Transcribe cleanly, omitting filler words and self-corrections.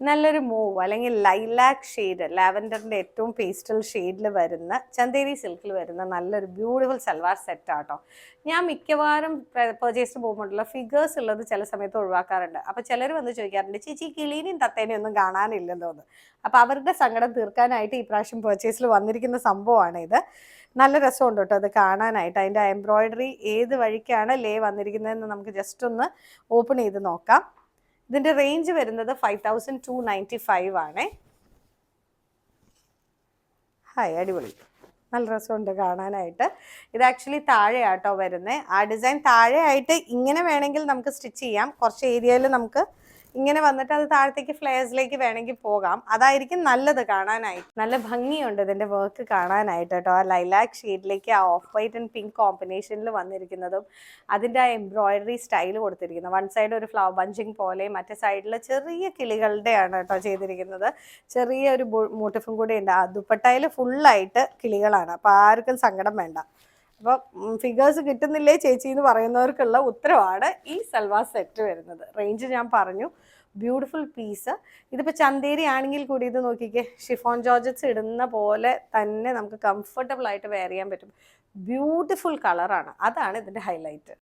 നല്ലൊരു മൂവ് അല്ലെങ്കിൽ lilac shade, ലാവൻഡറിന്റെ ഏറ്റവും പേസ്റ്റൽ ഷെയ്ഡിൽ വരുന്ന ചന്തേരി സിൽക്കിൽ വരുന്ന നല്ലൊരു ബ്യൂട്ടിഫുൾ സൽവാർ സെറ്റ് ആട്ടോ. ഞാൻ മിക്കവാറും പർച്ചേസിന് പോകുമ്പോഴുള്ള ഫിഗേഴ്സ് ഉള്ളത് ചില സമയത്ത് ഒഴിവാക്കാറുണ്ട്. അപ്പോൾ ചിലർ വന്ന് ചോദിക്കാറുണ്ട്, ചേച്ചി കിളീനെയും തത്തേനെയും ഒന്നും കാണാനില്ലല്ലോ എന്ന്. അപ്പോൾ അവരുടെ സങ്കടം തീർക്കാനായിട്ട് ഈ പ്രാവശ്യം പർച്ചേസിൽ വന്നിരിക്കുന്ന സംഭവമാണ് ഇത്. നല്ല രസമുണ്ട് കേട്ടോ അത് കാണാനായിട്ട്. അതിൻ്റെ എംബ്രോയിഡറി ഏത് വഴിക്കാണ് ലേ വന്നിരിക്കുന്നതെന്ന് നമുക്ക് ജസ്റ്റ് ഒന്ന് ഓപ്പൺ ചെയ്ത് നോക്കാം. ഇതിൻ്റെ റേഞ്ച് വരുന്നത് 5295 ആണേ. ഹായ്, അടിപൊളി, നല്ല രസമുണ്ട് കാണാനായിട്ട്. ഇത് ആക്ച്വലി താഴെയാട്ടോ വരുന്നത്. ആ ഡിസൈൻ താഴെയായിട്ട് ഇങ്ങനെ വേണമെങ്കിൽ നമുക്ക് സ്റ്റിച്ച് ചെയ്യാം. കുറച്ച് ഏരിയയിൽ നമുക്ക് ഇങ്ങനെ വന്നിട്ട് അത് താഴത്തേക്ക് ഫ്ലെയർസിലേക്ക് വേണമെങ്കിൽ പോകാം. അതായിരിക്കും നല്ലത് കാണാനായിട്ട്. നല്ല ഭംഗിയുണ്ട് ഇതിൻ്റെ വർക്ക് കാണാനായിട്ട് കേട്ടോ. ആ ലൈലാക്ക് ഷെയ്ഡിലേക്ക് ആ ഓഫ് വൈറ്റ് ആൻഡ് പിങ്ക് കോമ്പിനേഷനിൽ വന്നിരിക്കുന്നതും അതിൻ്റെ ആ എംബ്രോയിഡറി സ്റ്റൈൽ കൊടുത്തിരിക്കുന്നത്. വൺ സൈഡ് ഒരു ഫ്ലവർ ബഞ്ചിങ് പോലെ, മറ്റേ സൈഡിൽ ചെറിയ കിളികളുടെയാണ് കേട്ടോ ചെയ്തിരിക്കുന്നത്. ചെറിയൊരു മോട്ടിഫും കൂടി ഉണ്ട്. ആ ദുപ്പട്ടയിൽ ഫുള്ളായിട്ട് കിളികളാണ്. അപ്പോൾ ആർക്കും സങ്കടം വേണ്ട. അപ്പോൾ ഫിഗേഴ്സ് കിട്ടുന്നില്ലേ ചേച്ചി എന്ന് പറയുന്നവർക്കുള്ള ഉത്തരവാണ് ഈ സൽവാർ സെറ്റ് വരുന്നത്. റേഞ്ച് ഞാൻ പറഞ്ഞു. Beautiful piece. ഇതിപ്പോൾ ചന്തേരി ആണെങ്കിൽ കൂടി ഇത് നോക്കിക്കേ, ഷിഫോൺ ജോർജറ്റ്സ് ഇടുന്ന പോലെ തന്നെ നമുക്ക് കംഫർട്ടബിൾ ആയിട്ട് വെയർ ചെയ്യാൻ പറ്റും. ബ്യൂട്ടിഫുൾ കളറാണ്, അതാണ് ഇതിൻ്റെ ഹൈലൈറ്റ്.